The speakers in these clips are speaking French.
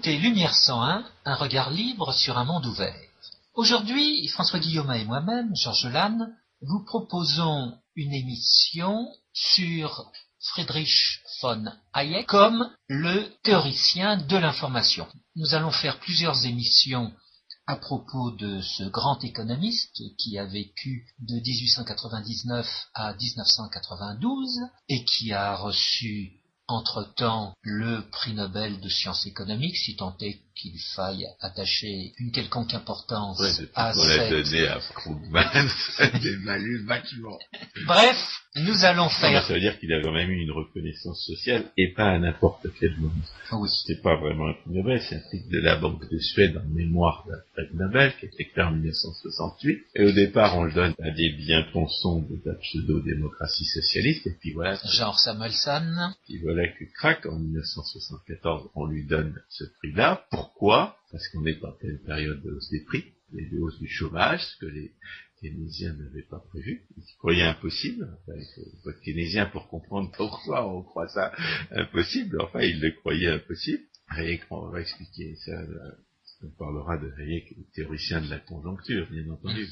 écoutez Lumière 101, un regard libre sur un monde ouvert. Aujourd'hui, François Guillaume et moi-même, Georges Lannes, vous proposons une émission sur Friedrich von Hayek comme le théoricien de l'information. Nous allons faire plusieurs émissions à propos de ce grand économiste qui a vécu de 1899 à 1992 et qui a reçu entre-temps le prix Nobel de sciences économiques, si tant est qu'il faille attacher une quelconque importance à cette... On l'a donné à Krugman, ça dévalue vachement. Bref, nous allons faire... Ça veut dire qu'il a quand même eu une reconnaissance sociale et pas à n'importe quel moment. Oui. C'est pas vraiment un prix Nobel, c'est un prix de la Banque de Suède en mémoire d'un prix Nobel qui a été créé en 1968. Et au départ, on le donne à des bien-pensants de la pseudo-démocratie socialiste. Et puis voilà. Genre Samuelson. Puis voilà que craque, en 1974, on lui donne ce prix-là. Pourquoi? Parce qu'on est en pleine période de hausse des prix, de hausse du chômage, ce que les keynésiens n'avaient pas prévu. Ils croyaient impossible. Enfin, il faut être keynésien pour comprendre pourquoi on croit ça impossible. Enfin, ils le croyaient impossible. Hayek, on va expliquer ça. On parlera de Hayek, le théoricien de la conjoncture, bien entendu.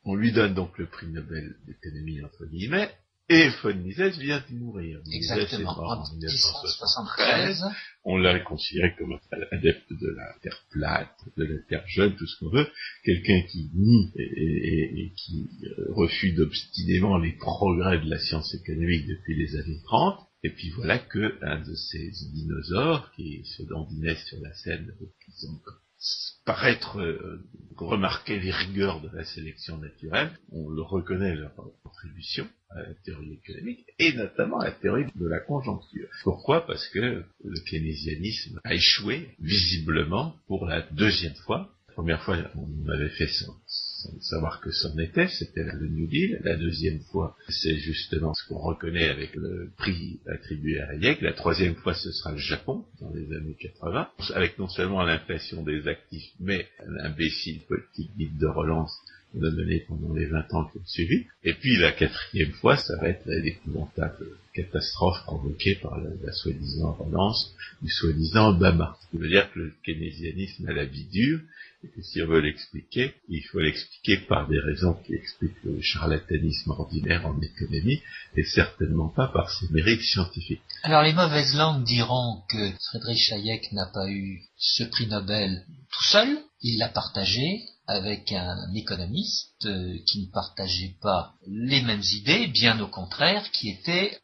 On lui donne donc le prix Nobel d'économie, entre guillemets, et von Mises vient de mourir. Exactement, en 1973. On l'a considéré comme un adepte de la Terre plate, de la Terre jeune, tout ce qu'on veut. Quelqu'un qui nie et qui refuse obstinément les progrès de la science économique depuis les années 30. Et puis voilà que un de ces dinosaures qui se dandinait sur la scène, qui ont paraître remarquer les rigueurs de la sélection naturelle, on le reconnaît leur contribution à la théorie économique et notamment à la théorie de la conjoncture. Pourquoi? Parce que le keynésianisme a échoué visiblement pour la deuxième fois. La première fois, on avait fait sans savoir que c'en était, c'était le New Deal. La deuxième fois, c'est justement ce qu'on reconnaît avec le prix attribué à Hayek. La troisième fois, ce sera le Japon, dans les années 80, avec non seulement l'inflation des actifs, mais l'imbécile politique dite de relance qu'on a donné pendant les 20 ans qui ont suivi. Et puis la quatrième fois, ça va être l'épouvantable catastrophe provoquée par la soi-disant relance du soi-disant Obama. Ce qui veut dire que le keynésianisme a la vie dure, et que si on veut l'expliquer, il faut l'expliquer par des raisons qui expliquent le charlatanisme ordinaire en économie, et certainement pas par ses mérites scientifiques. Alors les mauvaises langues diront que Friedrich Hayek n'a pas eu ce prix Nobel tout seul, il l'a partagé avec un économiste qui ne partageait pas les mêmes idées, bien au contraire, qui était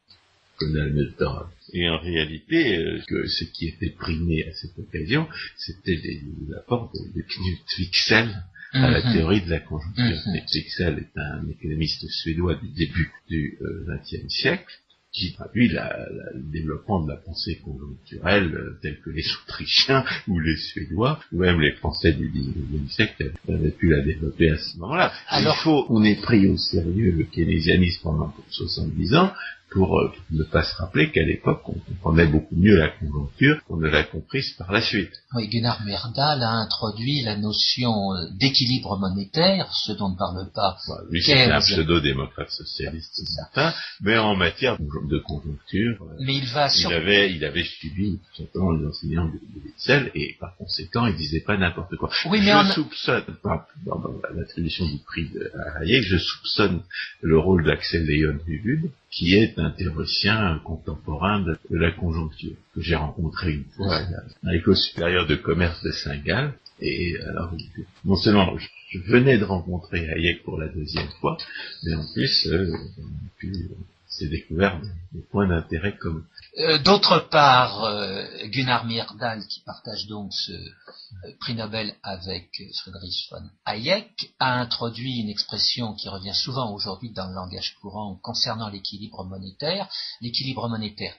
Colonel Milton. Et en réalité, que ce qui était primé à cette occasion, c'était l'apport de Knut Wicksell à la théorie de la conjoncture. Knut Wicksell est un économiste suédois du début du XXe siècle, qui traduit le développement de la pensée conjoncturelle telle que les Autrichiens ou les Suédois, ou même les Français du XIXe siècle avaient pu la développer à ce moment-là. Alors, on ait pris au sérieux le keynésianisme pendant 70 ans, pour ne pas se rappeler qu'à l'époque, on comprenait beaucoup mieux la conjoncture qu'on ne l'a comprise par la suite. Oui, Gunnar Myrdal a introduit la notion d'équilibre monétaire, ce dont ne parle pas lui, c'est un pseudo-démocrate socialiste, c'est certain, mais en matière de conjoncture, mais il avait suivi tout simplement les enseignants de Wicksell, et par conséquent, il disait pas n'importe quoi. Oui, mais soupçonne, dans l'attribution du prix à Hayek, je soupçonne le rôle d'Axel Leon-Huvud, qui est un théoricien contemporain de la conjoncture, que j'ai rencontré une fois à l'École supérieure de commerce de Saint-Gall. Et alors, non seulement je venais de rencontrer Hayek pour la deuxième fois, mais en plus, c'est découvert des points d'intérêt communs. D'autre part, Gunnar Myrdal, qui partage donc ce prix Nobel avec Friedrich von Hayek, a introduit une expression qui revient souvent aujourd'hui dans le langage courant concernant l'équilibre monétaire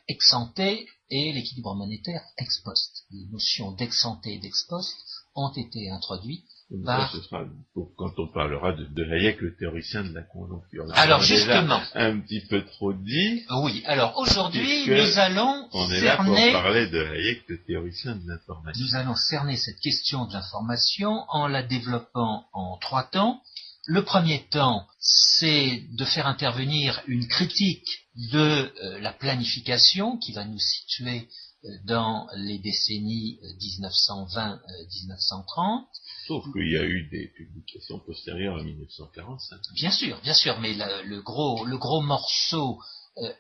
ex ante et l'équilibre monétaire ex post. Les notions d'ex ante et d'ex post ont été introduites. Ça, ce sera quand on parlera de Hayek, le théoricien de la conjoncture. Là, alors justement, un petit peu trop dit. Oui, alors aujourd'hui, nous allons on est là pour parler de Hayek, le théoricien de l'information. Nous allons cerner cette question de l'information en la développant en 3 temps. Le premier temps, c'est de faire intervenir une critique de la planification qui va nous situer dans les décennies 1920-1930. Sauf qu'il y a eu des publications postérieures à 1945. Bien sûr, mais le gros morceau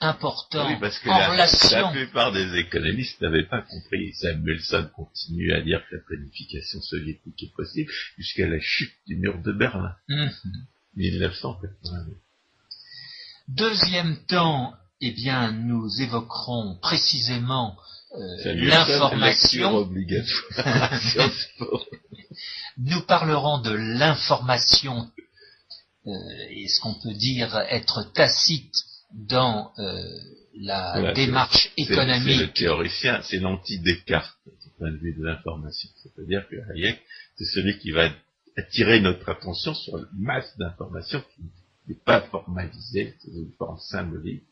important oui, parce que en relation... la plupart des économistes n'avaient pas compris. Samuelson continue à dire que la planification soviétique est possible jusqu'à la chute du mur de Berlin. 1982. Deuxième temps, eh bien, nous évoquerons précisément l'information obligatoire. Nous parlerons de l'information, et ce qu'on peut dire être tacite dans la démarche économique. C'est le théoricien, c'est l'anti-Descartes du point de vue de l'information. C'est-à-dire que Hayek, c'est celui qui va attirer notre attention sur une masse d'informations qui n'est pas formalisée, c'est une forme symbolique,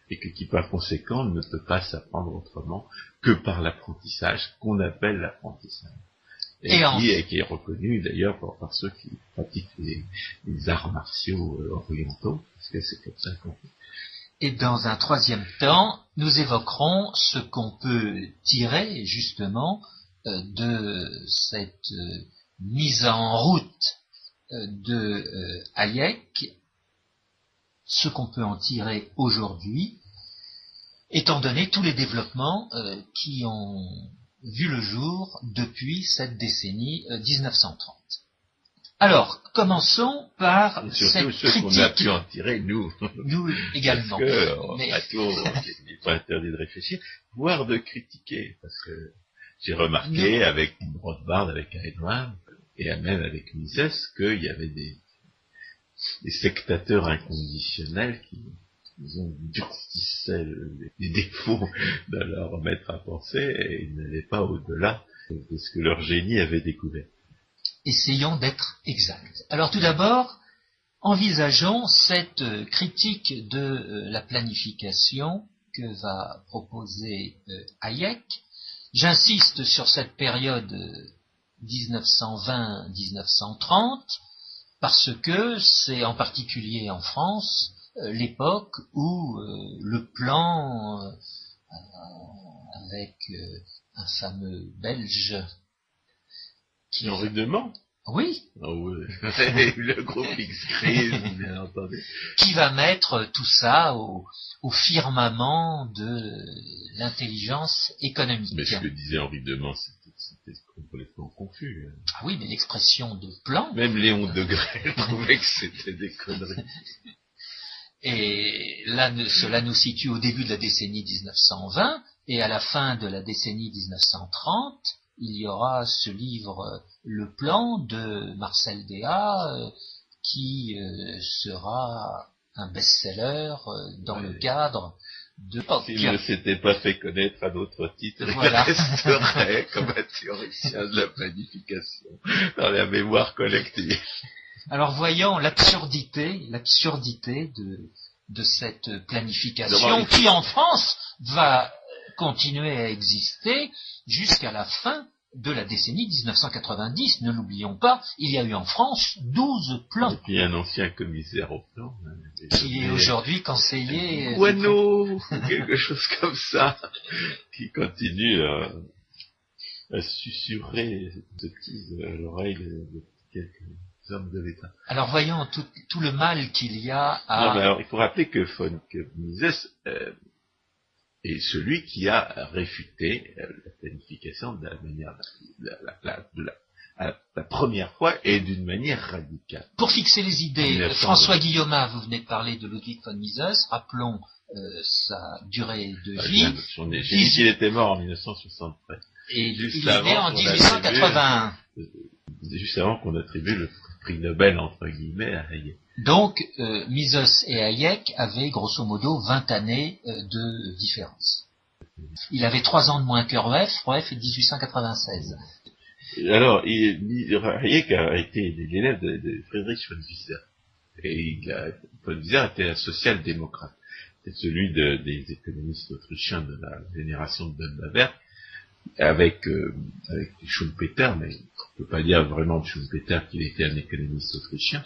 et qui par conséquent ne peut pas s'apprendre autrement que par l'apprentissage qu'on appelle l'apprentissage. Et qui est reconnu d'ailleurs par ceux qui pratiquent les arts martiaux orientaux, parce que c'est comme ça qu'on fait. Et dans un troisième temps, nous évoquerons ce qu'on peut tirer justement de cette mise en route de Hayek, ce qu'on peut en tirer aujourd'hui, étant donné tous les développements qui ont vu le jour depuis cette décennie 1930. Alors, commençons par cette ceux critique. Qu'on a pu en tirer, nous également. Parce que, il n'est pas interdit de réfléchir, voire de critiquer, parce que j'ai remarqué avec Rothbard, avec Arendt, et même avec Mises, qu'il y avait des sectateurs inconditionnels qui durcissaient les défauts de leur maître à penser et ils n'allaient pas au-delà de ce que leur génie avait découvert. Essayons d'être exacts. Alors tout d'abord, envisageons cette critique de la planification que va proposer Hayek. J'insiste sur cette période 1920-1930 parce que c'est en particulier en France l'époque où le plan avec un fameux Belge qui Henri Demand. Oui. Oh oui. Le groupe X-Crise, bien entendu. Qui va mettre tout ça au firmament de l'intelligence économique. Mais ce que disait Henri Demand, c'était complètement confus. Ah oui, mais l'expression de plan... Même Léon Degrelle trouvait que c'était des conneries. Et là, cela nous situe au début de la décennie 1920, et à la fin de la décennie 1930, il y aura ce livre Le Plan de Marcel Déat qui sera un best-seller dans le cadre de... S'il ne s'était pas fait connaître à d'autres titres, voilà. Il resterait comme un théoricien de la planification dans la mémoire collective. Alors voyons l'absurdité de cette planification qui en France va continuer à exister jusqu'à la fin de la décennie 1990. Ne l'oublions pas, il y a eu en France 12 plans. Et puis un ancien commissaire au plan. Qui est aujourd'hui conseiller... Guano, ou quelque chose comme ça, qui continue à susurrer ce petit à l'oreille de quelques hommes de l'État. Alors voyons tout le mal qu'il y a à... Non, mais alors, il faut rappeler que Mises est celui qui a réfuté la planification de la manière la première fois et d'une manière radicale. Pour fixer les idées, François Guillaume, vous venez de parler de Ludwig von Mises, rappelons sa durée de vie. J'ai dit qu'il était mort en 1973. Et il est né en 1881. Juste avant qu'on attribue le prix Nobel, entre guillemets, à Hayek. Donc, Mises et Hayek avaient grosso modo 20 années de différence. Il avait 3 ans de moins que Rueff est de 1896. Alors, Hayek a été l'élève de Friedrich von Wieser. Et von Wieser était un social-démocrate. C'est celui des économistes autrichiens de la génération de Baber, avec Schumpeter, mais on ne peut pas dire vraiment de Schumpeter qu'il était un économiste autrichien,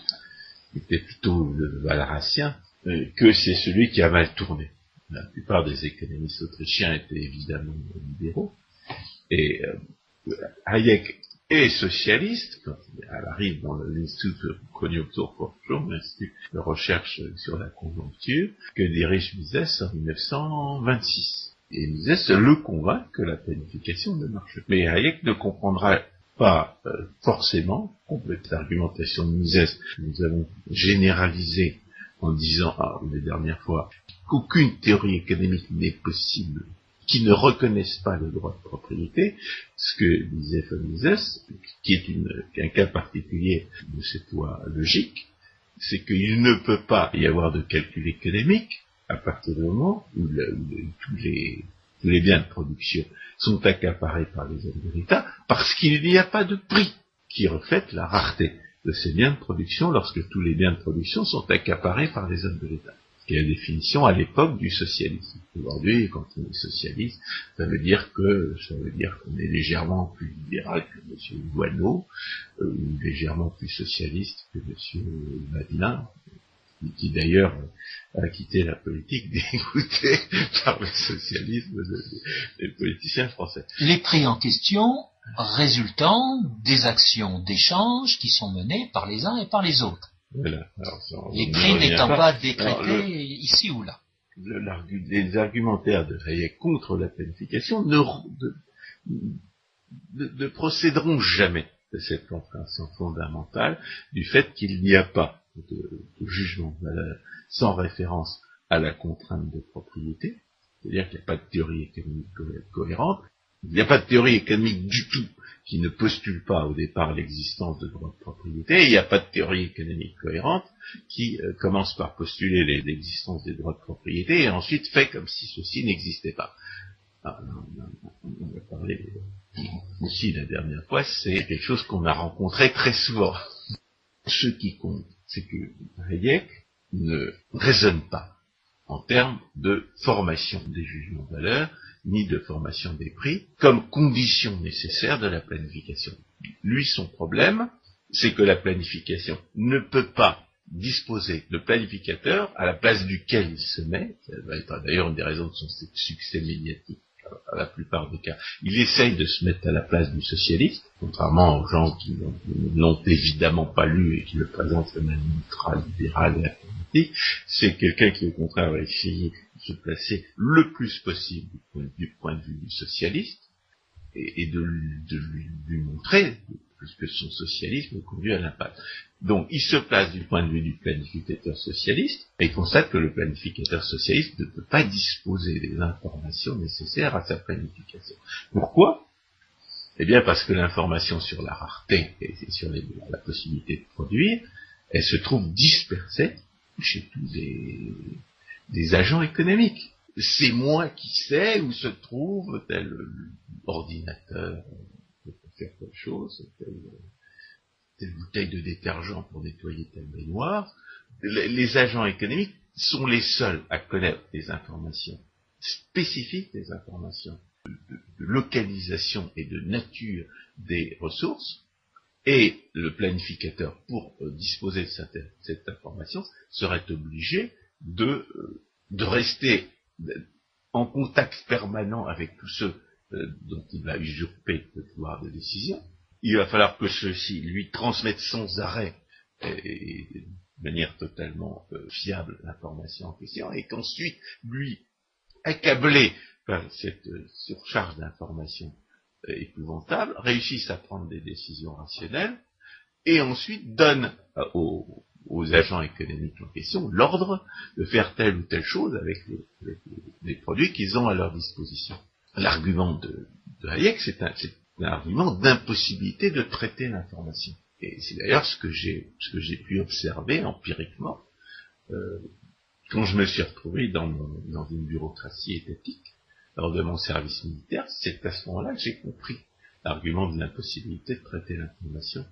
il était plutôt le Walrasien, que c'est celui qui a mal tourné. La plupart des économistes autrichiens étaient évidemment libéraux. Et Hayek est socialiste quand elle arrive dans l'Institut Konjunkturforschung, l'Institut de recherche sur la conjoncture, que dirige Mises en 1926. Et Mises le convainc que la planification ne marche pas. Mais Hayek ne comprendra pas forcément, complète l'argumentation de Mises, que nous avons généralisé en disant, la dernière fois, qu'aucune théorie économique n'est possible qui ne reconnaissent pas le droit de propriété, ce que disait von Mises, qui est un cas particulier de cette loi logique, c'est qu'il ne peut pas y avoir de calcul économique à partir du moment où tous les biens de production sont accaparés par les hommes de l'État, parce qu'il n'y a pas de prix qui reflète la rareté de ces biens de production lorsque tous les biens de production sont accaparés par les hommes de l'État. Qui est la définition à l'époque du socialisme. Aujourd'hui, quand on est socialiste, ça veut dire qu'on est légèrement plus libéral que M. Boileau, ou légèrement plus socialiste que M. Madelin, qui d'ailleurs a quitté la politique dégoûté par le socialisme des politiciens français. Les prix en question résultant des actions d'échange qui sont menées par les uns et par les autres. Voilà. Les prix n'étant pas décrétés ici ou là. Les argumentaires de Hayek contre la planification ne procéderont jamais de cette compréhension fondamentale du fait qu'il n'y a pas de jugement de valeur sans référence à la contrainte de propriété, c'est-à-dire qu'il n'y a pas de théorie économique cohérente, il n'y a pas de théorie économique du tout qui ne postule pas au départ l'existence de droits de propriété, et il n'y a pas de théorie économique cohérente qui commence par postuler l'existence des droits de propriété et ensuite fait comme si ceci n'existait pas. On a parlé aussi la dernière fois, c'est quelque chose qu'on a rencontré très souvent. Ce qui compte, c'est que Hayek ne raisonne pas en termes de formation des jugements de valeur, ni de formation des prix, comme condition nécessaire de la planification. Lui, son problème, c'est que la planification ne peut pas disposer de planificateur à la place duquel il se met. Ça va être d'ailleurs une des raisons de son succès médiatique à la plupart des cas. Il essaye de se mettre à la place du socialiste, contrairement aux gens qui n'ont évidemment pas lu et qui le présentent comme un ultra-libéral et atlantique. C'est quelqu'un qui, au contraire, va essayer de se placer le plus possible du point de vue du socialiste et de lui montrer que son socialisme le conduit à l'impasse. Donc, il se place du point de vue du planificateur socialiste et il constate que le planificateur socialiste ne peut pas disposer des informations nécessaires à sa planification. Pourquoi ? Eh bien, parce que l'information sur la rareté et sur la possibilité de produire, elle se trouve dispersée chez tous des agents économiques. C'est moi qui sais où se trouve tel ordinateur pour faire telle chose, telle bouteille de détergent pour nettoyer telle baignoire. Les agents économiques sont les seuls à connaître des informations spécifiques, des informations de localisation et de nature des ressources, et le planificateur, pour disposer de cette information, serait obligé de rester en contact permanent avec tous ceux dont il va usurper le pouvoir de décision. Il va falloir que ceux-ci lui transmettent sans arrêt et de manière totalement fiable l'information en question, et qu'ensuite, lui, accablé par cette surcharge d'informations épouvantable, réussisse à prendre des décisions rationnelles, et ensuite donne aux agents économiques en question l'ordre de faire telle ou telle chose avec les produits qu'ils ont à leur disposition. L'argument de Hayek, c'est un argument d'impossibilité de traiter l'information. Et c'est d'ailleurs ce que j'ai pu observer empiriquement quand je me suis retrouvé dans une bureaucratie étatique lors de mon service militaire. C'est à ce moment-là que j'ai compris l'argument de l'impossibilité de traiter l'information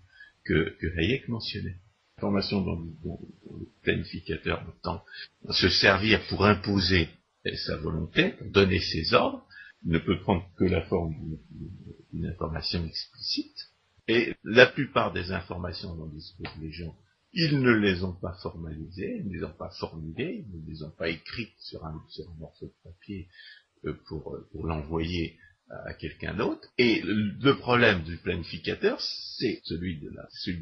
que Hayek mentionnait. L'information dont le planificateur entend se servir pour imposer sa volonté, pour donner ses ordres, ne peut prendre que la forme d'une information explicite, et la plupart des informations dont disposent les gens Ils ne les ont pas formalisées, ils ne les ont pas formulées, ils ne les ont pas écrites sur un morceau de papier pour l'envoyer à quelqu'un d'autre. Et le problème du planificateur, c'est celui de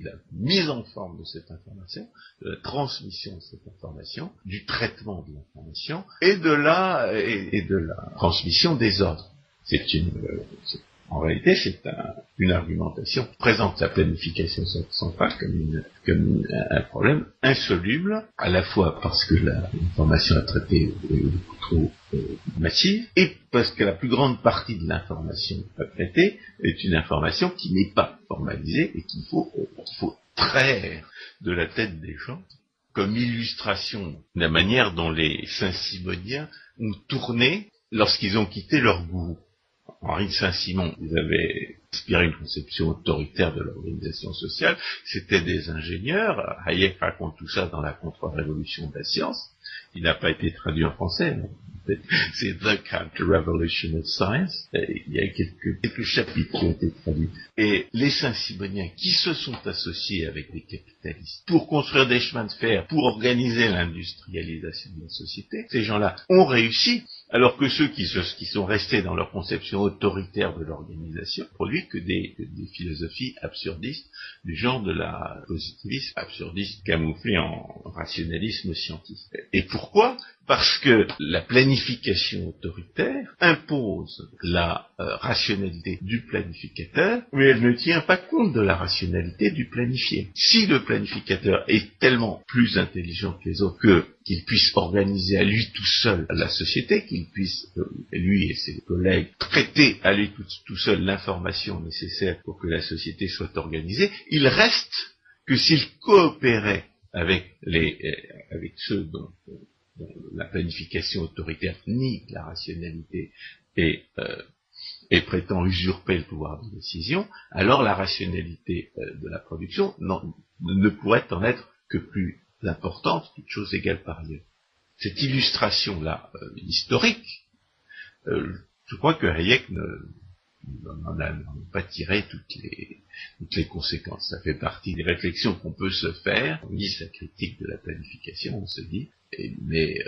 la mise en forme de cette information, de la transmission de cette information, du traitement de l'information et de la transmission des ordres. En réalité, c'est une argumentation qui présente la planification centrale comme un problème insoluble, à la fois parce que l'information à traiter est beaucoup trop massive, et parce que la plus grande partie de l'information à traiter est une information qui n'est pas formalisée et qu'il faut traire de la tête des gens, comme illustration de la manière dont les Saint-Simoniens ont tourné lorsqu'ils ont quitté leur gourou. Henri de Saint-Simon, ils avaient inspiré une conception autoritaire de l'organisation sociale, c'était des ingénieurs. Hayek raconte tout ça dans la contre-révolution de la science. Il n'a pas été traduit en français, mais c'est The Counter-Revolution of Science. Il y a quelques chapitres qui ont été traduits. Et les Saint-Simoniens qui se sont associés avec les capitalistes pour construire des chemins de fer, pour organiser l'industrialisation de la société, ces gens-là ont réussi, alors que ceux qui sont restés dans leur conception autoritaire de l'organisation produisent que des philosophies absurdistes du genre de la positivisme absurdiste camouflé en rationalisme scientifique. Et pourquoi ? Parce que la planification autoritaire impose la rationalité du planificateur, mais elle ne tient pas compte de la rationalité du planifié. Si le planificateur est tellement plus intelligent que les autres qu'il puisse organiser à lui tout seul la société, qu'il puisse, lui et ses collègues, traiter à lui tout seul l'information nécessaire pour que la société soit organisée, il reste que s'il coopérait avec ceux dont la planification autoritaire nie la rationalité et prétend usurper le pouvoir de décision, alors la rationalité de la production ne pourrait en être que plus importante, toute chose égale par ailleurs. Cette illustration-là, historique, je crois que Hayek n'en a pas tiré toutes les conséquences. Ça fait partie des réflexions qu'on peut se faire. On lit sa critique de la planification, on se dit, mais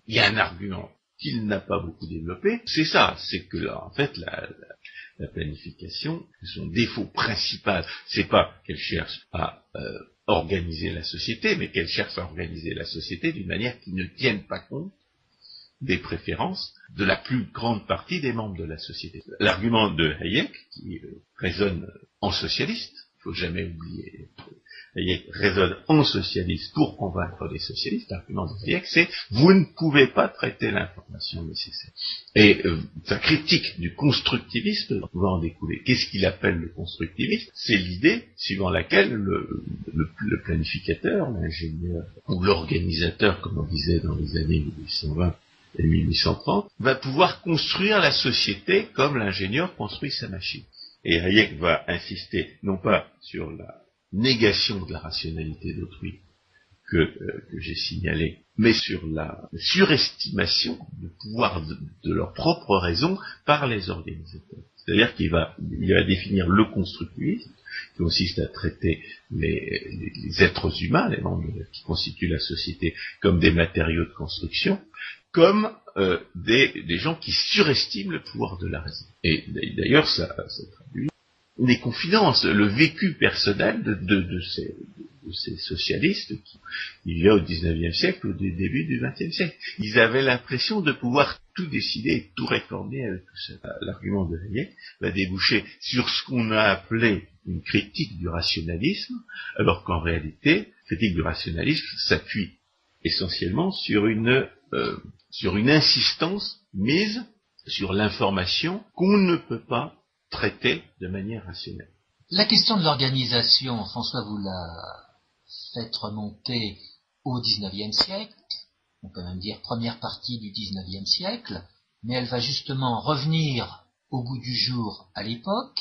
il y a un argument qu'il n'a pas beaucoup développé, c'est ça, c'est que là, en fait, la planification, son défaut principal, c'est pas qu'elle cherche à organiser la société, mais qu'elle cherche à organiser la société d'une manière qui ne tienne pas compte des préférences de la plus grande partie des membres de la société. L'argument de Hayek, qui résonne en socialiste, il faut jamais oublier, Hayek raisonne en socialiste pour convaincre les socialistes. L'argument de Hayek, c'est vous ne pouvez pas traiter l'information nécessaire. Et sa critique du constructivisme va en découler. Qu'est-ce qu'il appelle le constructivisme ? C'est l'idée suivant laquelle le planificateur, l'ingénieur ou l'organisateur, comme on disait dans les années 1820 et 1830, va pouvoir construire la société comme l'ingénieur construit sa machine. Et Hayek va insister non pas sur la négation de la rationalité d'autrui que j'ai signalé, mais sur la surestimation du pouvoir de leur propre raison par les organisateurs. C'est-à-dire qu'il va définir le constructivisme, qui consiste à traiter les êtres humains, les membres qui constituent la société, comme des matériaux de construction, comme des gens qui surestiment le pouvoir de la raison. Et d'ailleurs, ça traduit les confidences, le vécu personnel de ces socialistes il y a au XIXe siècle, au début du XXe siècle. Ils avaient l'impression de pouvoir tout décider et tout réformer avec tout ça. L'argument de Hayek va déboucher sur ce qu'on a appelé une critique du rationalisme, alors qu'en réalité, la critique du rationalisme s'appuie essentiellement sur une insistance mise sur l'information qu'on ne peut pas traiter de manière rationnelle. La question de l'organisation, François, vous l'a fait remonter au XIXe siècle, on peut même dire première partie du XIXe siècle, mais elle va justement revenir au goût du jour à l'époque.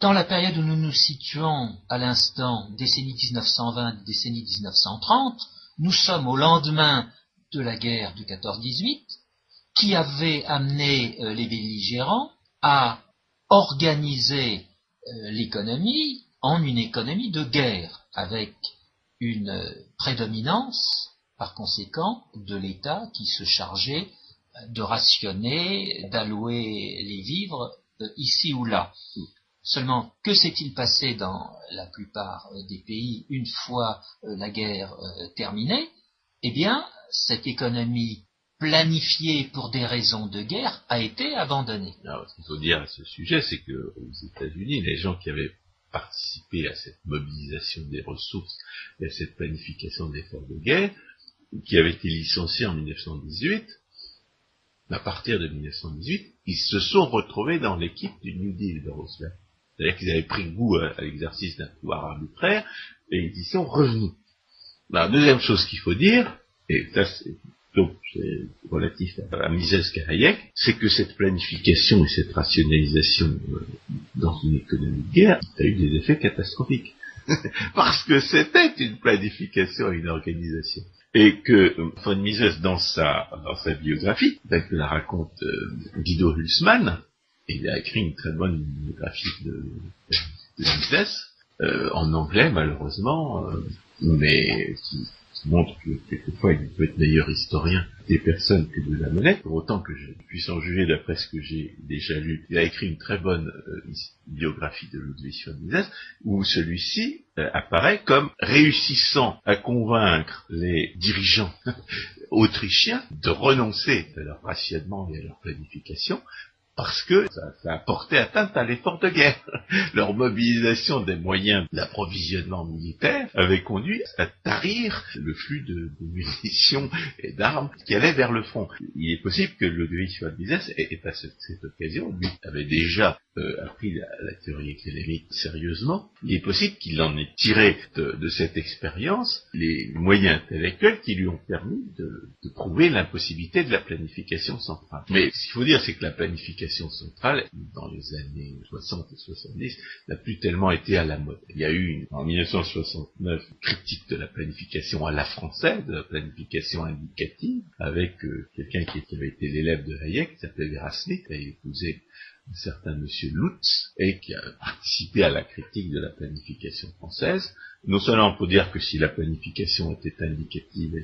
Dans la période où nous nous situons à l'instant, décennie 1920, décennie 1930, nous sommes au lendemain de la guerre du 14-18, qui avait amené les belligérants à organiser l'économie en une économie de guerre, avec une prédominance, par conséquent, de l'État qui se chargeait de rationner, d'allouer les vivres ici ou là. Seulement, que s'est-il passé dans la plupart des pays une fois la guerre terminée? Eh bien, cette économie planifiée pour des raisons de guerre a été abandonnée. Alors, ce qu'il faut dire à ce sujet, c'est que aux États-Unis, les gens qui avaient participé à cette mobilisation des ressources et à cette planification d'efforts de guerre, qui avaient été licenciés en 1918, à partir de 1918, ils se sont retrouvés dans l'équipe du New Deal de Roosevelt. C'est-à-dire qu'ils avaient pris goût à l'exercice d'un pouvoir arbitraire et ils y sont revenus. La deuxième chose qu'il faut dire, et ça c'est relatif à Mises qu'à Hayek, c'est que cette planification et cette rationalisation dans une économie de guerre a eu des effets catastrophiques. Parce que c'était une planification et une organisation. Et que von Mises, dans sa biographie, telle que la raconte Guido Hülsmann, il a écrit une très bonne biographie de Mises, en anglais malheureusement, mais qui montre que quelquefois il peut être meilleur historien des personnes que de la monnaie, pour autant que je puisse en juger d'après ce que j'ai déjà lu. Il a écrit une très bonne biographie de Ludwig von Mises, où celui-ci apparaît comme réussissant à convaincre les dirigeants autrichiens de renoncer à leur rationnement et à leur planification, parce que ça a porté atteinte à l'effort de guerre. Leur mobilisation des moyens d'approvisionnement militaire avait conduit à tarir le flux de munitions et d'armes qui allaient vers le front. Il est possible que Ludwig von Mises ait à cette occasion, lui avait déjà appris la théorie économique sérieusement, il est possible qu'il en ait tiré de cette expérience les moyens intellectuels qui lui ont permis de prouver l'impossibilité de la planification centrale. Mais ce qu'il faut dire, c'est que la planification centrale, dans les années 60 et 70, n'a plus tellement été à la mode. Il y a eu, en 1969, une critique de la planification à la française, de la planification indicative, avec quelqu'un qui avait été l'élève de Hayek, qui s'appelait Vera Smith, qui a épousé un certain monsieur Lutz, et qui a participé à la critique de la planification française. Non seulement pour dire que si la planification était indicative,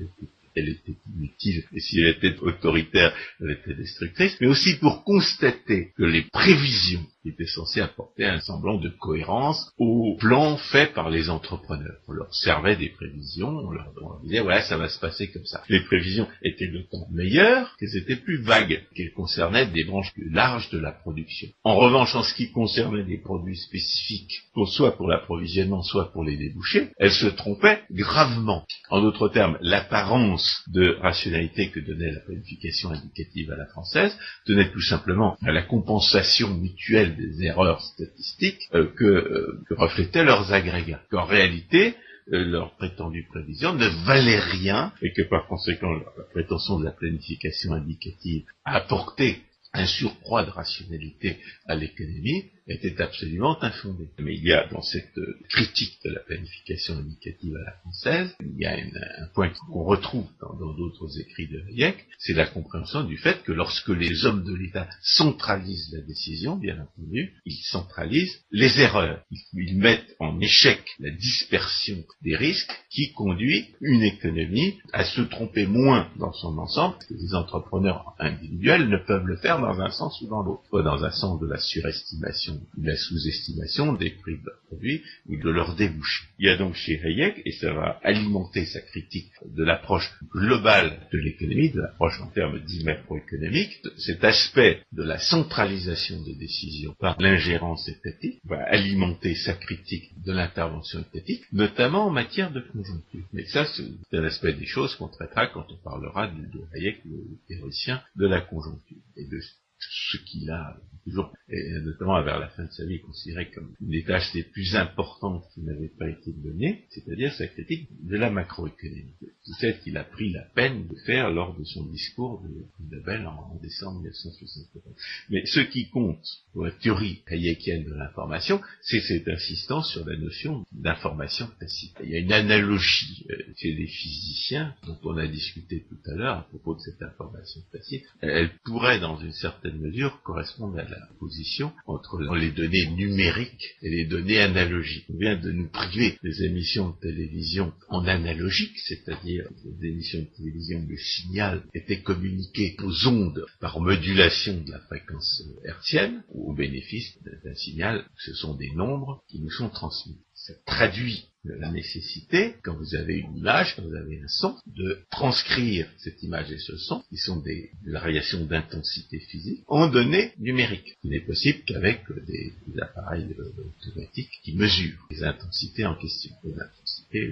elle était inutile, et si elle était autoritaire, elle était destructrice, mais aussi pour constater que les prévisions qui étaient censées apporter un semblant de cohérence aux plans faits par les entrepreneurs. On leur servait des prévisions, on leur disait, voilà, ça va se passer comme ça. Les prévisions étaient d'autant meilleures qu'elles étaient plus vagues, qu'elles concernaient des branches plus larges de la production. En revanche, en ce qui concernait des produits spécifiques, soit pour l'approvisionnement, soit pour les débouchés, elles se trompaient gravement. En d'autres termes, l'apparence de rationalité que donnait la planification indicative à la française tenait tout simplement à la compensation mutuelle des erreurs statistiques que reflétaient leurs agrégats. Qu'en réalité, leurs prétendues prévisions ne valaient rien et que par conséquent la prétention de la planification indicative à apporter un surcroît de rationalité à l'économie était absolument infondé. Mais il y a dans cette critique de la planification indicative à la française, il y a un point qu'on retrouve dans d'autres écrits de Hayek, c'est la compréhension du fait que lorsque les hommes de l'État centralisent la décision, bien entendu, ils centralisent les erreurs. Ils mettent en échec la dispersion des risques qui conduit une économie à se tromper moins dans son ensemble, parce que les entrepreneurs individuels ne peuvent le faire dans un sens ou dans l'autre, soit dans un sens de la surestimation ou de la sous-estimation des prix de leurs produits ou de leurs débouchés. Il y a donc chez Hayek, et ça va alimenter sa critique de l'approche globale de l'économie, de l'approche en termes dits macroéconomiques, cet aspect de la centralisation des décisions par l'ingérence étatique, va alimenter sa critique de l'intervention étatique, notamment en matière de conjoncture. Mais ça, c'est un aspect des choses qu'on traitera quand on parlera de Hayek, le théoricien de la conjoncture, et de ce qu'il a toujours, et notamment vers la fin de sa vie, considéré comme une des tâches les plus importantes qui n'avait pas été donnée, c'est-à-dire sa critique de la macroéconomie. C'est celle qu'il a pris la peine de faire lors de son discours de Nobel en décembre 1974. Mais ce qui compte pour la théorie hayekienne de l'information, c'est cette insistance sur la notion d'information tacite. Il y a une analogie chez les physiciens, dont on a discuté tout à l'heure à propos de cette information tacite. Elle pourrait, dans une certaine mesure, correspondre à la opposition entre les données numériques et les données analogiques. On vient de nous priver des émissions de télévision en analogique, c'est-à-dire des émissions de télévision où le signal était communiqué aux ondes par modulation de la fréquence hertzienne, ou au bénéfice d'un signal, ce sont des nombres qui nous sont transmis. Ça traduit la nécessité, quand vous avez une image, quand vous avez un son, de transcrire cette image et ce son, qui sont des variations d'intensité physique, en données numériques. Il n'est possible qu'avec des appareils automatiques qui mesurent les intensités en question, les intensités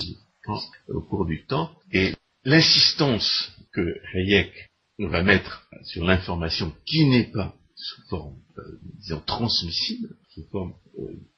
au cours du temps. Et l'insistance que Hayek va mettre sur l'information qui n'est pas sous forme, disons, transmissible, sous forme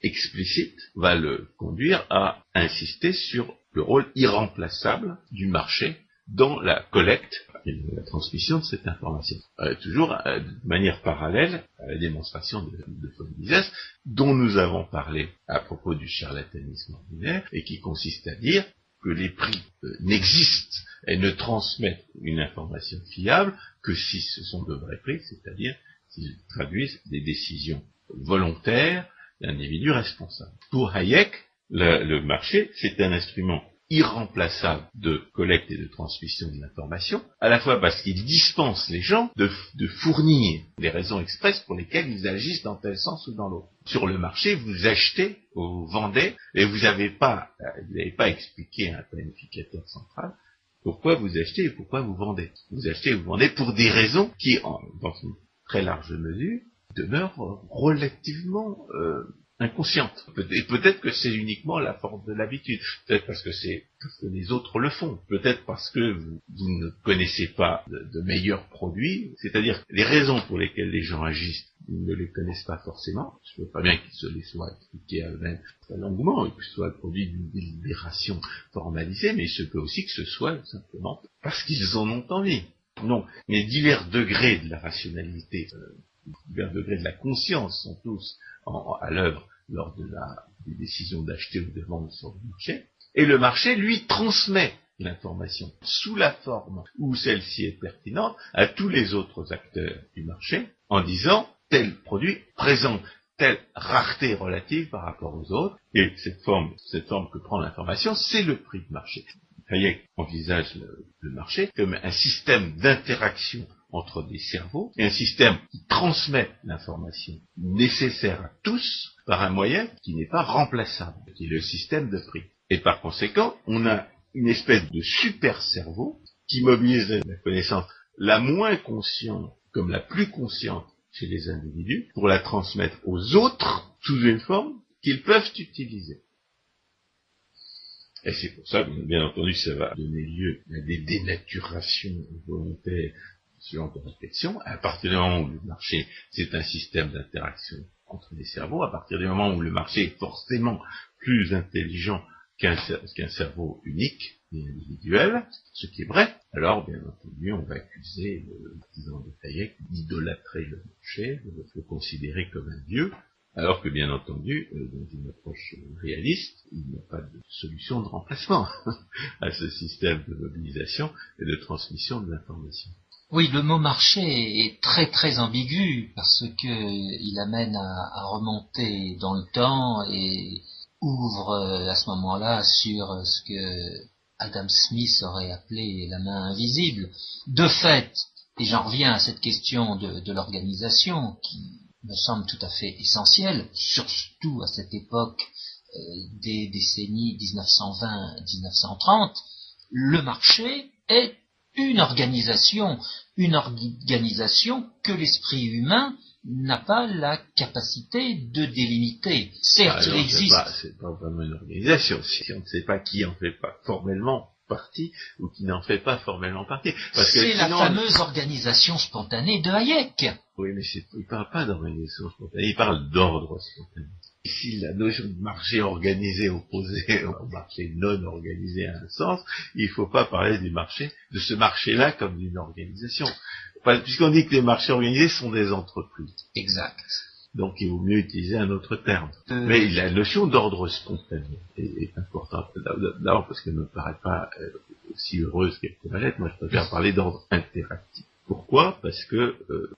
explicite, va le conduire à insister sur le rôle irremplaçable du marché dans la collecte et la transmission de cette information. Toujours de manière parallèle à la démonstration de von Mises, dont nous avons parlé à propos du charlatanisme ordinaire, et qui consiste à dire que les prix n'existent et ne transmettent une information fiable que si ce sont de vrais prix, c'est-à-dire s'ils traduisent des décisions volontaires d'individus responsables. Pour Hayek, le marché, c'est un instrument irremplaçable de collecte et de transmission de l'information, à la fois parce qu'il dispense les gens de fournir les raisons expresses pour lesquelles ils agissent dans tel sens ou dans l'autre. Sur le marché, vous achetez, vous vendez, et vous n'avez pas expliqué à un planificateur central pourquoi vous achetez et pourquoi vous vendez. Vous achetez et vous vendez pour des raisons qui, dans une très large mesure, demeure relativement inconsciente. Peut-être que c'est uniquement la force de l'habitude. Peut-être parce que les autres le font. Peut-être parce que vous ne connaissez pas de meilleurs produits. C'est-à-dire les raisons pour lesquelles les gens agissent, ils ne les connaissent pas forcément. Je ne veux pas bien qu'ils se les soient expliqués à eux-mêmes très longuement et que ce soit le produit d'une délibération formalisée, mais il se peut aussi que ce soit simplement parce qu'ils en ont envie. Non, mais divers degrés de la rationalité, divers degrés de la conscience sont tous à l'œuvre lors des décisions d'acheter ou de vendre sur le marché. Et le marché, lui, transmet l'information sous la forme où celle-ci est pertinente à tous les autres acteurs du marché en disant tel produit présente telle rareté relative par rapport aux autres. Et cette forme que prend l'information, c'est le prix de marché. Hayek envisage le marché comme un système d'interaction entre des cerveaux, et un système qui transmet l'information nécessaire à tous par un moyen qui n'est pas remplaçable, qui est le système de prix. Et par conséquent, on a une espèce de super cerveau qui mobilise la connaissance la moins consciente comme la plus consciente chez les individus pour la transmettre aux autres sous une forme qu'ils peuvent utiliser. Et c'est pour ça, bien entendu, ça va donner lieu à des dénaturations volontaires selon ta réflexion. À partir du moment où le marché, c'est un système d'interaction entre les cerveaux, à partir du moment où le marché est forcément plus intelligent qu'un cerveau unique et individuel, ce qui est vrai, alors, bien entendu, on va accuser le partisan de Hayek d'idolâtrer le marché, de le considérer comme un dieu, alors que, bien entendu, dans une approche réaliste, il n'y a pas de solution de remplacement à ce système de mobilisation et de transmission de l'information. Oui, le mot marché est très très ambigu parce que il amène à remonter dans le temps et ouvre à ce moment-là sur ce que Adam Smith aurait appelé la main invisible. De fait, et j'en reviens à cette question de l'organisation qui me semble tout à fait essentielle, surtout à cette époque des décennies 1920-1930, le marché est une organisation que l'esprit humain n'a pas la capacité de délimiter. Certes, il existe... C'est pas vraiment une organisation, si on ne sait pas qui en fait pas formellement partie ou qui n'en fait pas formellement partie. Parce que c'est sinon, la fameuse organisation spontanée de Hayek. Oui, mais il parle pas d'organisation spontanée, il parle d'ordre spontané. Si la notion de marché organisé opposée au marché non organisé a un sens, il faut pas parler de ce marché-là comme d'une organisation. Puisqu'on dit que les marchés organisés sont des entreprises. Exact. Donc il vaut mieux utiliser un autre terme. Mais la notion d'ordre spontané est importante. D'abord parce qu'elle ne me paraît pas aussi heureuse qu'elle pourrait l'être. Moi je préfère parler d'ordre interactif. Pourquoi ? Parce que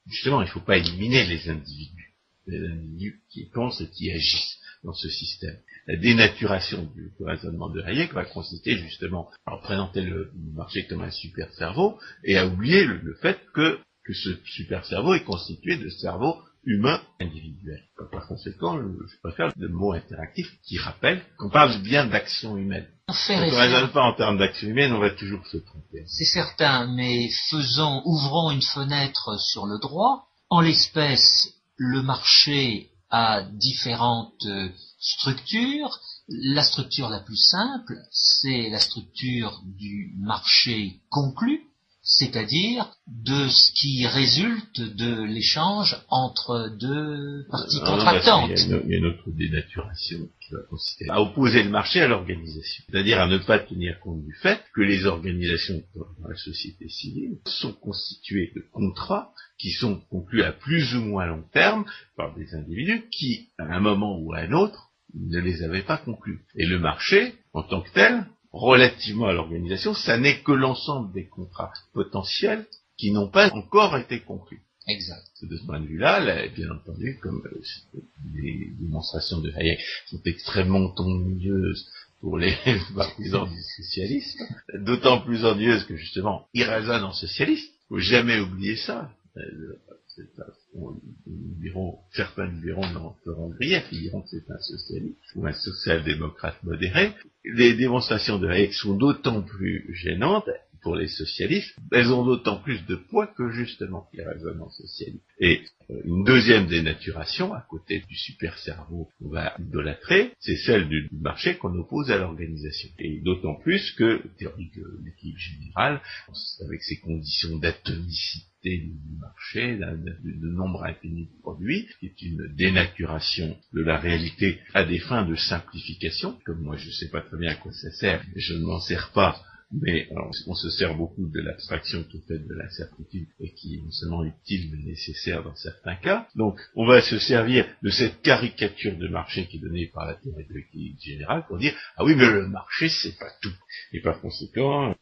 justement il ne faut pas éliminer les individus. des individus qui pensent et qui agissent dans ce système. La dénaturation du raisonnement de Hayek va consister justement à représenter le marché comme un super cerveau et à oublier le fait que ce super cerveau est constitué de cerveaux humains individuels. Par conséquent, je préfère le mot interactif qui rappelle qu'on parle bien d'action humaine. Si on ne raisonne pas en termes d'action humaine, on va toujours se tromper. C'est certain, mais ouvrons une fenêtre sur le droit. En l'espèce, le marché a différentes structures. La structure la plus simple, c'est la structure du marché conclu, c'est-à-dire de ce qui résulte de l'échange entre deux parties contractantes. Il y a une autre dénaturation qui va consister à opposer le marché à l'organisation, c'est-à-dire à ne pas tenir compte du fait que les organisations dans la société civile sont constituées de contrats qui sont conclus à plus ou moins long terme par des individus qui, à un moment ou à un autre, ne les avaient pas conclus. Et le marché, en tant que tel, relativement à l'organisation, ça n'est que l'ensemble des contrats potentiels qui n'ont pas encore été conclus. Exact. De ce point de vue-là, bien entendu, comme les démonstrations de Hayek sont extrêmement ennuyeuses pour les partisans du socialisme, d'autant plus ennuyeuses que justement, ils raisonnent en socialiste. Il ne faut jamais oublier ça. Certains nous diront non, feront grief, ils diront que c'est un socialiste ou un social-démocrate modéré. Les démonstrations de Hayek sont d'autant plus gênantes pour les socialistes, elles ont d'autant plus de poids que justement ils raisonnent en socialiste. Et une deuxième dénaturation, à côté du super cerveau qu'on va idolâtrer, c'est celle du marché qu'on oppose à l'organisation. Et d'autant plus que la théorie de l'équilibre général, avec ses conditions d'atomicité du marché, de nombre infini de produits, qui est une dénaturation de la réalité à des fins de simplification. Comme moi je ne sais pas très bien à quoi ça sert, et je ne m'en sers pas, mais alors, on se sert beaucoup de l'abstraction toute faite de l'incertitude et qui est non seulement utile mais nécessaire dans certains cas. Donc on va se servir de cette caricature de marché qui est donnée par la théorie de l'équilibre général pour dire ah oui mais le marché c'est pas tout. Et par conséquent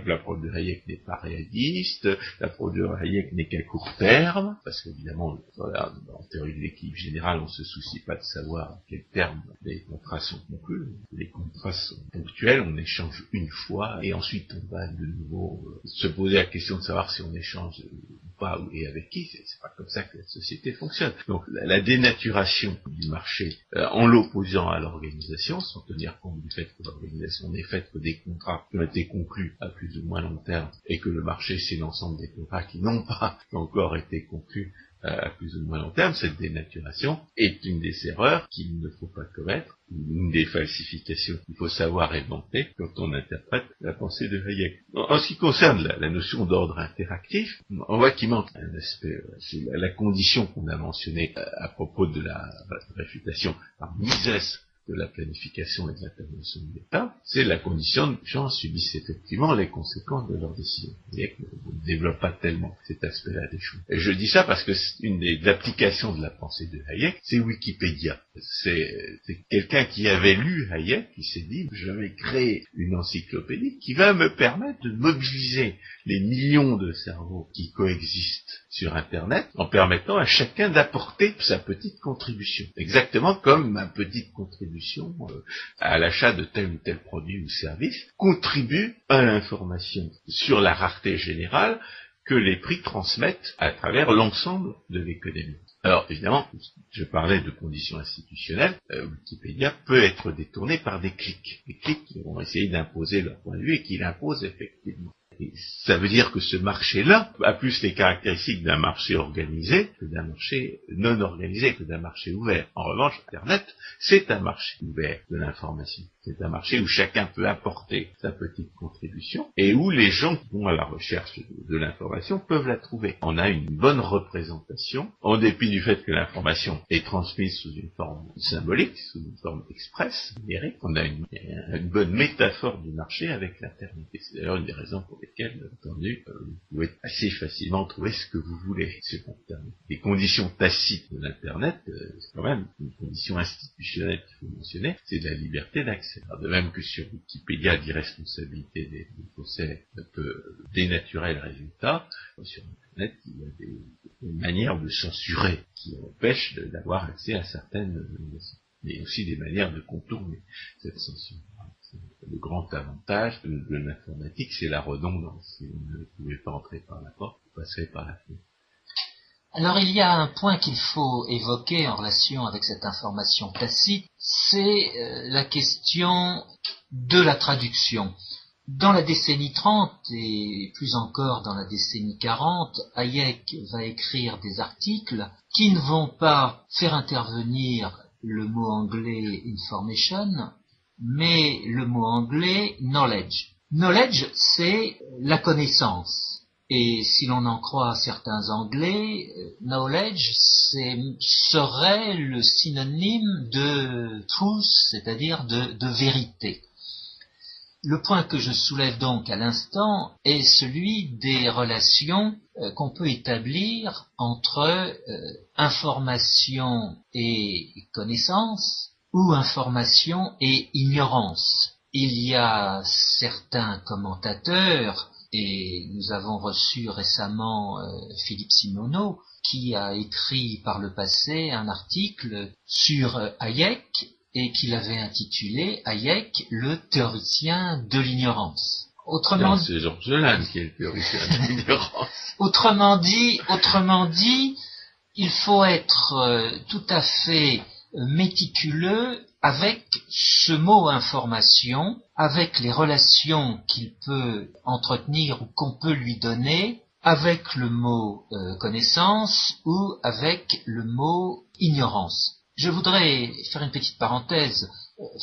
la preuve de Hayek n'est pas réaliste, la preuve de Hayek n'est qu'à court terme, parce qu'évidemment en théorie de l'équilibre général on se soucie pas de savoir à quel terme les contrats sont conclus. Les contrats sont ponctuels, on échange une fois et ensuite on va de nouveau se poser la question de savoir si on échange ou pas et avec qui. C'est pas comme ça que la société fonctionne. Donc la dénaturation du marché en l'opposant à l'organisation, sans tenir compte du fait que l'organisation n'est faite que des contrats qui ont été conclus à plus ou moins long terme et que le marché c'est l'ensemble des contrats qui n'ont pas encore été conclus à plus ou moins long terme, cette dénaturation est une des erreurs qu'il ne faut pas commettre, une des falsifications qu'il faut savoir éventer quand on interprète la pensée de Hayek. En ce qui concerne la notion d'ordre interactif, on voit qu'il manque un aspect, c'est la condition qu'on a mentionnée à propos de la réfutation par Mises de la planification et de l'intervention de l'État, c'est la condition que les gens subissent effectivement les conséquences de leurs décisions. Hayek ne développe pas tellement cet aspect-là des choses. Et je dis ça parce que une des applications de la pensée de Hayek, c'est Wikipédia. C'est quelqu'un qui avait lu Hayek, qui s'est dit, je vais créer une encyclopédie qui va me permettre de mobiliser les millions de cerveaux qui coexistent sur Internet, en permettant à chacun d'apporter sa petite contribution. Exactement comme ma petite contribution à l'achat de tel ou tel produit ou service contribue à l'information sur la rareté générale que les prix transmettent à travers l'ensemble de l'économie. Alors, évidemment, je parlais de conditions institutionnelles, Wikipédia peut être détourné par des clics. Des clics qui vont essayer d'imposer leur point de vue et qui l'imposent effectivement. Et ça veut dire que ce marché-là a plus les caractéristiques d'un marché organisé que d'un marché non organisé, que d'un marché ouvert. En revanche, Internet, c'est un marché ouvert de l'information. C'est un marché où chacun peut apporter sa petite contribution et où les gens qui vont à la recherche de l'information peuvent la trouver. On a une bonne représentation, en dépit du fait que l'information est transmise sous une forme symbolique, sous une forme express, numérique. On a une bonne métaphore du marché avec l'Internet. Et c'est d'ailleurs une des raisons pour lesquelles lesquelles, entendu, vous pouvez assez facilement trouver ce que vous voulez sur Internet. Les conditions tacites de l'Internet, c'est quand même une condition institutionnelle qu'il faut mentionner, c'est de la liberté d'accès. Alors, de même que sur Wikipédia, l'irresponsabilité des faussaires peut dénaturer le résultat, sur Internet, il y a des manières de censurer qui empêchent d'avoir accès à certaines mais aussi des manières de contourner cette censure. Le grand avantage de l'informatique, c'est la redondance. Si vous ne pouvez pas entrer par la porte, vous passerez par la fenêtre. Alors il y a un point qu'il faut évoquer en relation avec cette information tacite, c'est la question de la traduction. Dans la décennie 30 et plus encore dans la décennie 40, Hayek va écrire des articles qui ne vont pas faire intervenir le mot anglais information, mais le mot anglais knowledge. Knowledge, c'est la connaissance. Et si l'on en croit certains anglais, knowledge serait le synonyme de truth, c'est-à-dire de vérité. Le point que je soulève donc à l'instant est celui des relations qu'on peut établir entre information et connaissance ou information et ignorance. Il y a certains commentateurs, et nous avons reçu récemment Philippe Simoneau, qui a écrit par le passé un article sur Hayek, et qu'il avait intitulé Hayek, le théoricien de l'ignorance. Autrement dit, c'est Georges Lannes qui est le théoricien de l'ignorance. Autrement dit, il faut être tout à fait méticuleux avec ce mot information, avec les relations qu'il peut entretenir ou qu'on peut lui donner, avec le mot connaissance ou avec le mot ignorance. Je voudrais faire une petite parenthèse.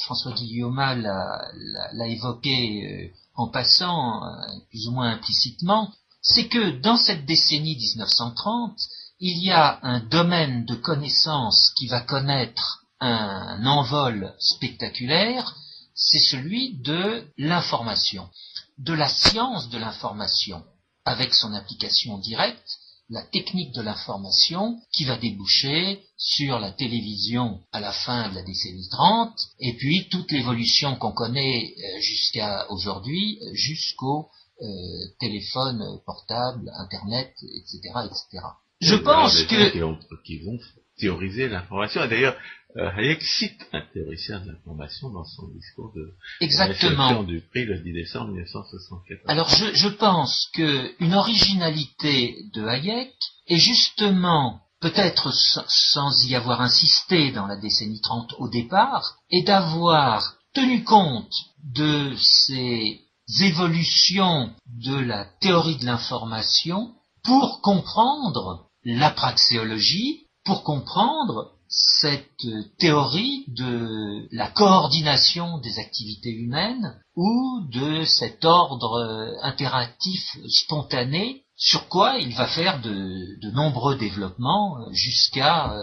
François Guillaume l'a évoqué en passant, plus ou moins implicitement. C'est que dans cette décennie 1930, il y a un domaine de connaissance qui va connaître un envol spectaculaire, c'est celui de l'information, de la science de l'information, avec son application directe, la technique de l'information qui va déboucher sur la télévision à la fin de la décennie 30 et puis toute l'évolution qu'on connaît jusqu'à aujourd'hui, jusqu'au téléphone portable, Internet, etc., etc. Je pense qui vont théoriser l'information. Et d'ailleurs, Hayek cite un théoricien de l'information dans son discours de réception du prix le 10 décembre 1974. Alors je pense qu'une originalité de Hayek est justement, peut-être sans y avoir insisté dans la décennie 30 au départ, est d'avoir tenu compte de ces évolutions de la théorie de l'information pour comprendre la praxéologie, pour comprendre cette théorie de la coordination des activités humaines ou de cet ordre interactif spontané sur quoi il va faire de nombreux développements jusqu'à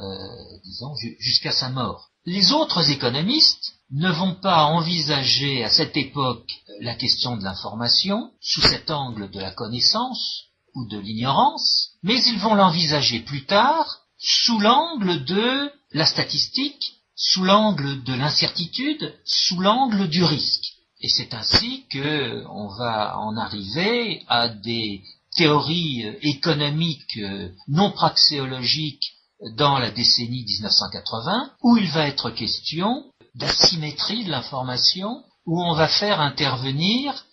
sa mort. Les autres économistes ne vont pas envisager à cette époque la question de l'information sous cet angle de la connaissance ou de l'ignorance, mais ils vont l'envisager plus tard sous l'angle de la statistique, sous l'angle de l'incertitude, sous l'angle du risque. Et c'est ainsi que on va en arriver à des théories économiques non praxéologiques dans la décennie 1980, où il va être question d'asymétrie de l'information, où on va faire intervenir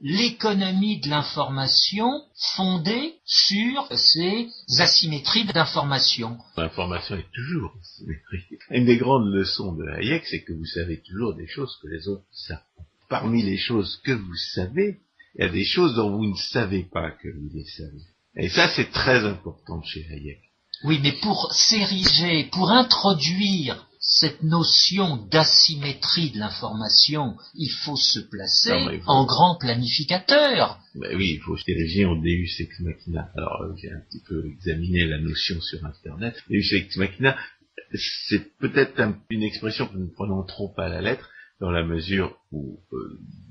l'économie de l'information fondée sur ces asymétries d'information. L'information est toujours asymétrique. Une des grandes leçons de Hayek, c'est que vous savez toujours des choses que les autres savent. Parmi les choses que vous savez, il y a des choses dont vous ne savez pas que vous les savez. Et ça, c'est très important chez Hayek. Oui, mais pour s'ériger, pour introduire cette notion d'asymétrie de l'information, il faut se placer en grand planificateur. Ben oui, il faut s'ériger en Deus ex machina. Alors, j'ai un petit peu examiné la notion sur Internet. Deus ex machina, c'est peut-être une expression que nous prononçons pas à la lettre, dans la mesure où,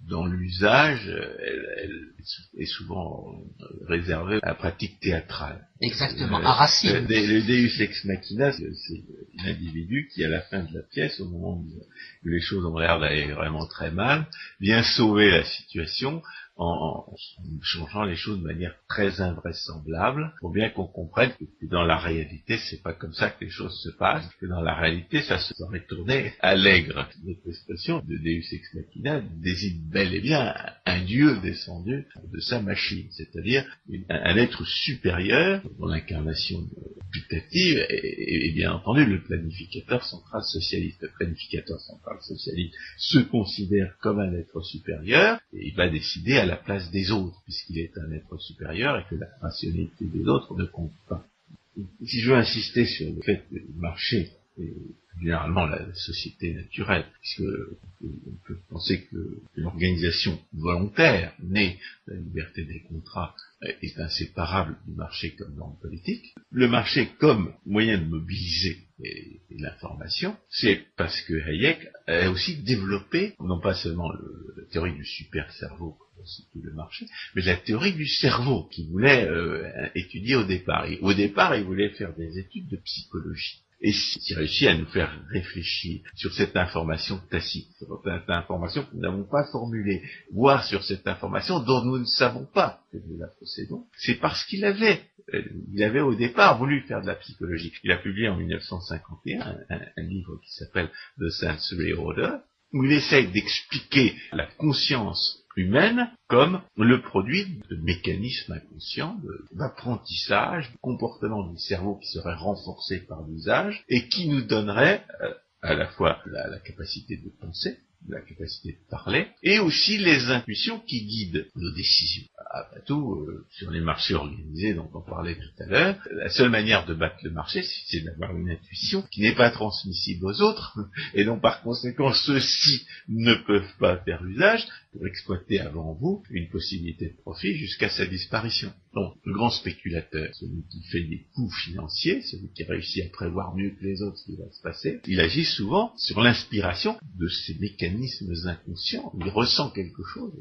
dans l'usage, elle est souvent réservée à la pratique théâtrale. Exactement, à Racine. Le Deus ex machina, c'est l'individu qui, à la fin de la pièce, au moment où les choses ont l'air d'aller vraiment très mal, vient sauver la situation en changeant les choses de manière très invraisemblable, pour bien qu'on comprenne que dans la réalité, c'est pas comme ça que les choses se passent, que dans la réalité, ça se serait tourné à l'aigre. Notre expression de Deus ex machina désigne bel et bien un dieu descendu de sa machine, c'est-à-dire un être supérieur, dont l'incarnation putative est bien entendu le planificateur central socialiste. Le planificateur central socialiste se considère comme un être supérieur, et il va décider à la place des autres, puisqu'il est un être supérieur et que la rationalité des autres ne compte pas. Si je veux insister sur le fait que le marché est généralement la société naturelle, puisque on peut penser que l'organisation volontaire née de la liberté des contrats est inséparable du marché comme norme politique. Le marché comme moyen de mobiliser l'information, c'est parce que Hayek a aussi développé, non pas seulement la théorie du super cerveau qui constitue le marché, mais la théorie du cerveau qu'il voulait étudier au départ. Et au départ, il voulait faire des études de psychologie. Et s'il réussit à nous faire réfléchir sur cette information tacite, sur cette information que nous n'avons pas formulée, voire sur cette information dont nous ne savons pas que nous la possédons, c'est parce qu'il avait au départ voulu faire de la psychologie. Il a publié en 1951 un livre qui s'appelle The Sensory Order, où il essaye d'expliquer la conscience humaine comme le produit de mécanismes inconscients, d'apprentissage, de comportement du cerveau qui serait renforcé par l'usage et qui nous donnerait à la fois la capacité de penser, la capacité de parler, et aussi les intuitions qui guident nos décisions. Après tout, sur les marchés organisés dont on parlait tout à l'heure, la seule manière de battre le marché, c'est d'avoir une intuition qui n'est pas transmissible aux autres, et dont par conséquent ceux-ci ne peuvent pas faire usage pour exploiter avant vous une possibilité de profit jusqu'à sa disparition. Donc, le grand spéculateur, celui qui fait des coups financiers, celui qui réussit à prévoir mieux que les autres ce qui va se passer, il agit souvent sur l'inspiration de ces mécanismes inconscients. Il ressent quelque chose,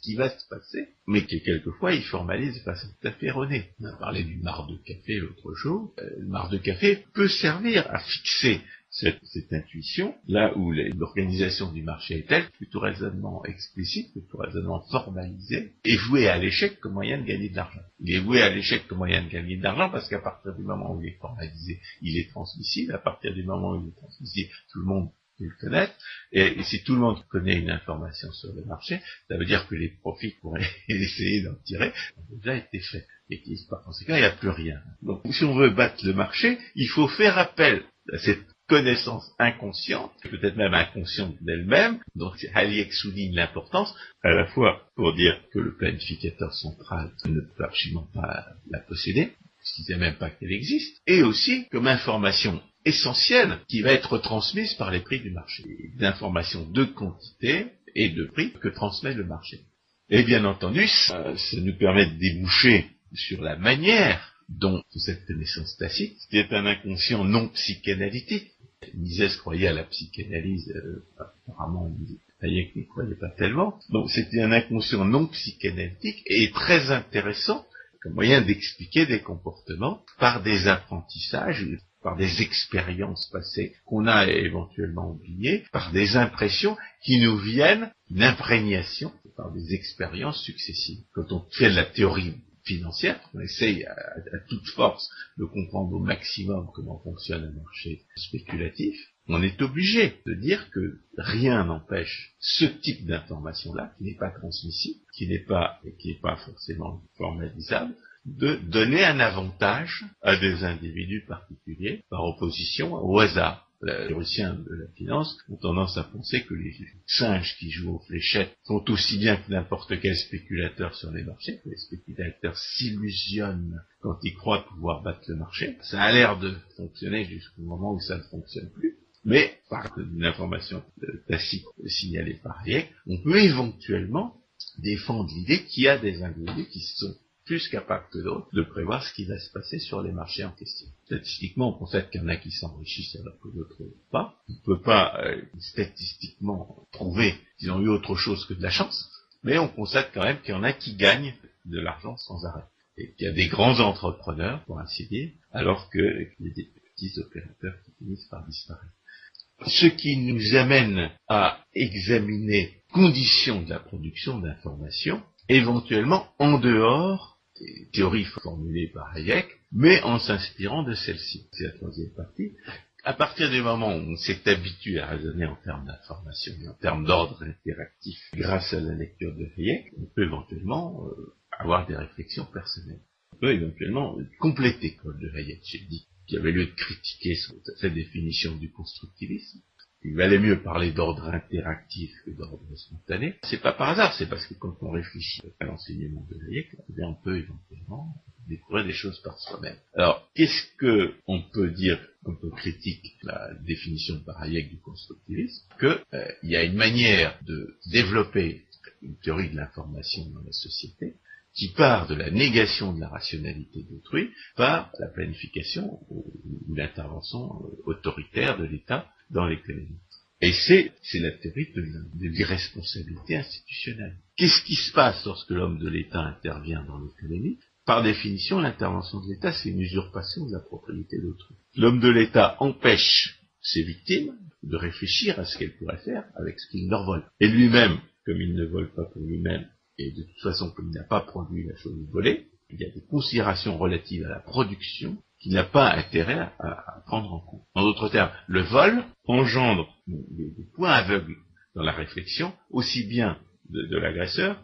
qui va se passer, mais que quelquefois il formalise de façon tout à fait erronée. On a parlé du marc de café l'autre jour. Le marc de café peut servir à fixer cette intuition, là où l'organisation du marché est telle que tout raisonnement explicite, tout raisonnement formalisé, est voué à l'échec comme moyen de gagner de l'argent. Il est voué à l'échec comme moyen de gagner de l'argent parce qu'à partir du moment où il est formalisé, il est transmissible. À partir du moment où il est transmissible, tout le monde peut le connaître. Et si tout le monde connaît une information sur le marché, ça veut dire que les profits qu'on pourrait essayer d'en tirer ont déjà été faits. Et par conséquent, il n'y a plus rien. Donc, si on veut battre le marché, il faut faire appel à cette connaissance inconsciente, peut-être même inconsciente d'elle-même, dont Hayek souligne l'importance, à la fois pour dire que le planificateur central ne peut absolument pas la posséder, puisqu'il ne sait même pas qu'elle existe, et aussi comme information essentielle qui va être transmise par les prix du marché. D'informations de quantité et de prix que transmet le marché. Et bien entendu, ça nous permet de déboucher sur la manière dont cette connaissance tacite, qui est un inconscient non psychanalytique. Mises croyait à la psychanalyse, apparemment Hayek n'y croyait pas tellement. Donc c'était un inconscient non psychanalytique et très intéressant comme moyen d'expliquer des comportements par des apprentissages, par des expériences passées qu'on a éventuellement oubliées, par des impressions qui nous viennent, une imprégnation, par des expériences successives. Quand on fait de la théorie financière, on essaye à toute force de comprendre au maximum comment fonctionne un marché spéculatif, on est obligé de dire que rien n'empêche ce type d'information-là, qui n'est pas transmissible, qui n'est pas forcément formalisable, de donner un avantage à des individus particuliers par opposition au hasard. Les théoriciens de la finance ont tendance à penser que les singes qui jouent aux fléchettes font aussi bien que n'importe quel spéculateur sur les marchés, que les spéculateurs s'illusionnent quand ils croient pouvoir battre le marché. Ça a l'air de fonctionner jusqu'au moment où ça ne fonctionne plus. Mais, par une information tacite signalée par Hayek, on peut éventuellement défendre l'idée qu'il y a des individus qui sont plus capable que d'autres de prévoir ce qui va se passer sur les marchés en question. Statistiquement, on constate qu'il y en a qui s'enrichissent alors que d'autres pas. On ne peut pas statistiquement prouver qu'ils ont eu autre chose que de la chance, mais on constate quand même qu'il y en a qui gagnent de l'argent sans arrêt. Et qu'il y a des grands entrepreneurs, pour ainsi dire, alors qu'il y a des petits opérateurs qui finissent par disparaître. Ce qui nous amène à examiner les conditions de la production d'informations, éventuellement en dehors des théories formulées par Hayek, mais en s'inspirant de celles-ci. C'est la troisième partie. À partir du moment où on s'est habitué à raisonner en termes d'information et en termes d'ordre interactif grâce à la lecture de Hayek, on peut éventuellement avoir des réflexions personnelles. On peut éventuellement compléter l'école de Hayek. J'ai dit qu'il y avait lieu de critiquer cette définition du constructivisme. Il valait mieux parler d'ordre interactif que d'ordre spontané. C'est pas par hasard, c'est parce que quand on réfléchit à l'enseignement de Hayek, on peut éventuellement découvrir des choses par soi-même. Alors, qu'est-ce que on peut dire un peu critique la définition par Hayek du constructivisme? Il y a une manière de développer une théorie de l'information dans la société qui part de la négation de la rationalité d'autrui par la planification ou l'intervention autoritaire de l'État dans l'économie. Et c'est la théorie de l'irresponsabilité institutionnelle. Qu'est-ce qui se passe lorsque l'homme de l'État intervient dans l'économie? Par définition, l'intervention de l'État, c'est une usurpation de la propriété d'autrui. L'homme de l'État empêche ses victimes de réfléchir à ce qu'elles pourraient faire avec ce qu'il leur vole. Et lui-même, comme il ne vole pas pour lui-même, et de toute façon, comme il n'a pas produit la chose volée, il y a des considérations relatives à la production qu'il n'a pas intérêt à prendre en compte. En d'autres termes, le vol engendre des points aveugles dans la réflexion, aussi bien de l'agresseur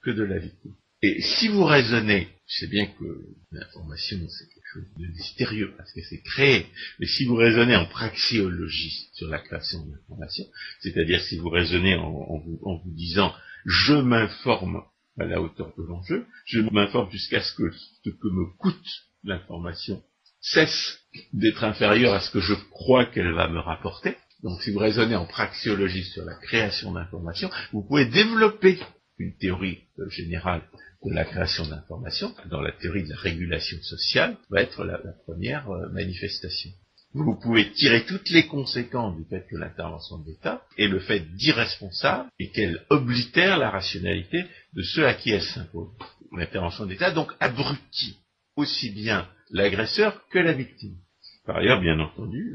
que de la victime. Et si vous raisonnez, je sais bien que l'information c'est quelque chose de mystérieux parce que c'est créé, mais si vous raisonnez en praxéologie sur la création de l'information, c'est-à-dire si vous raisonnez en vous disant je m'informe à la hauteur de l'enjeu, je m'informe jusqu'à ce que me coûte l'information cesse d'être inférieure à ce que je crois qu'elle va me rapporter. Donc si vous raisonnez en praxéologie sur la création d'informations, vous pouvez développer une théorie générale de la création d'informations. Dans la théorie de la régulation sociale, va être la première manifestation. Vous pouvez tirer toutes les conséquences du fait que l'intervention de l'État est le fait d'irresponsable et qu'elle oblitère la rationalité de ceux à qui elle s'impose. L'intervention de l'État donc abrutit aussi bien l'agresseur que la victime. Par ailleurs, bien entendu,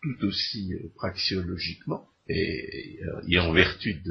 tout aussi praxéologiquement, et en vertu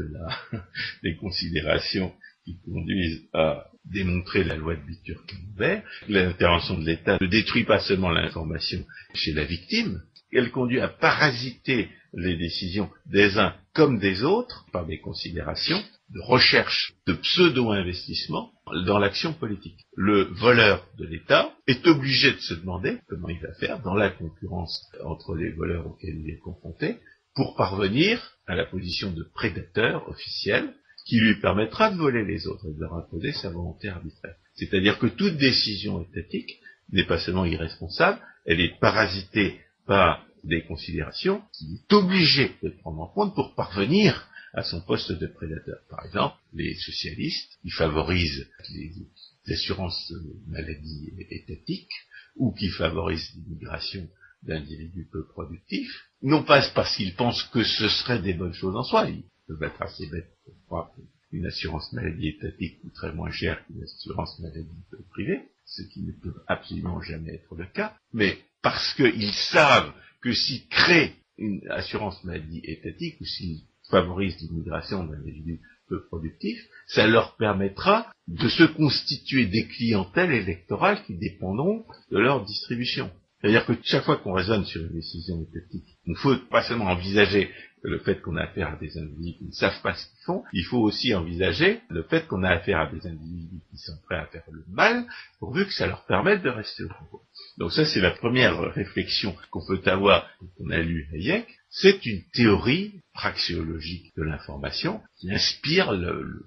des considérations qui conduisent à démontrer la loi de Bitur-Camembert, l'intervention de l'État ne détruit pas seulement l'information chez la victime, elle conduit à parasiter les décisions des uns comme des autres par des considérations de recherche, de pseudo-investissement dans l'action politique. Le voleur de l'État est obligé de se demander comment il va faire dans la concurrence entre les voleurs auxquels il est confronté pour parvenir à la position de prédateur officiel qui lui permettra de voler les autres et de leur imposer sa volonté arbitraire. C'est-à-dire que toute décision étatique n'est pas seulement irresponsable, elle est parasitée par des considérations qu'il est obligé de prendre en compte pour parvenir à son poste de prédateur. Par exemple, les socialistes, qui favorisent les assurances maladie étatiques ou qui favorisent l'immigration d'individus peu productifs, non pas parce qu'ils pensent que ce serait des bonnes choses en soi, ils peuvent être assez bêtes pour croire qu'une assurance maladie étatique coûterait moins cher qu'une assurance maladie privée, ce qui ne peut absolument jamais être le cas, mais parce qu'ils savent que s'ils créent une assurance maladie étatique ou s'ils favorisent l'immigration d'individus peu productifs, ça leur permettra de se constituer des clientèles électorales qui dépendront de leur distribution. C'est-à-dire que chaque fois qu'on raisonne sur une décision étatique, il ne faut pas seulement envisager le fait qu'on a affaire à des individus qui ne savent pas ce qu'ils font, il faut aussi envisager le fait qu'on a affaire à des individus qui sont prêts à faire le mal, pourvu que ça leur permette de rester au pouvoir. Donc ça, c'est la première réflexion qu'on peut avoir quand on a lu Hayek. C'est une théorie praxéologique de l'information qui inspire le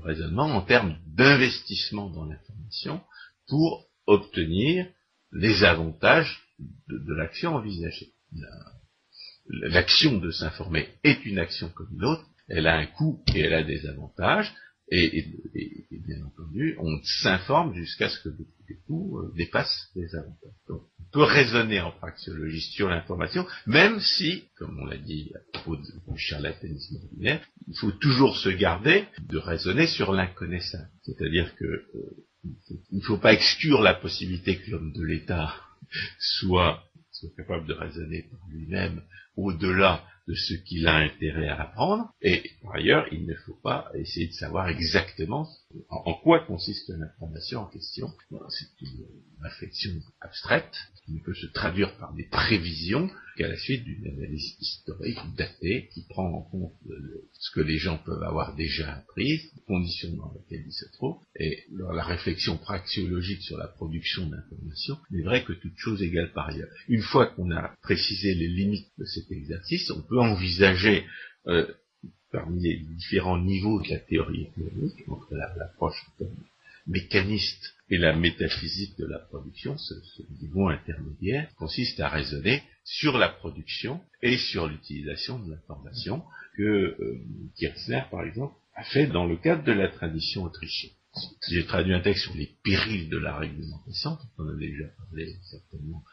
raisonnement en termes d'investissement dans l'information pour obtenir les avantages de l'action envisagée. L'action de s'informer est une action comme une autre, elle a un coût et elle a des avantages, Et bien entendu, on s'informe jusqu'à ce que les coûts dépassent les avantages. Donc, on peut raisonner en praxéologie sur l'information, même si, comme on l'a dit à propos du charlatanisme ordinaire, il faut toujours se garder de raisonner sur l'inconnaissable. C'est-à-dire que il ne faut pas exclure la possibilité que l'homme de l'État soit capable de raisonner par lui-même au-delà de ce qu'il a intérêt à apprendre, et par ailleurs, il ne faut pas essayer de savoir exactement en quoi consiste l'information en question. Bon, c'est une réflexion abstraite qui ne peut se traduire par des prévisions qu'à la suite d'une analyse historique datée qui prend en compte ce que les gens peuvent avoir déjà appris, les conditions dans lesquelles ils se trouvent, et la réflexion praxéologique sur la production d'informations n'est vraie que toute chose égale par ailleurs. Une fois qu'on a précisé les limites de cet exercice, on peut envisager parmi les différents niveaux de la théorie économique, entre l'approche mécaniste et la métaphysique de la production, ce niveau intermédiaire consiste à raisonner sur la production et sur l'utilisation de l'information que Kirchner, par exemple, a fait dans le cadre de la tradition autrichienne. J'ai traduit un texte sur les périls de la réglementation, dont on a déjà parlé certainement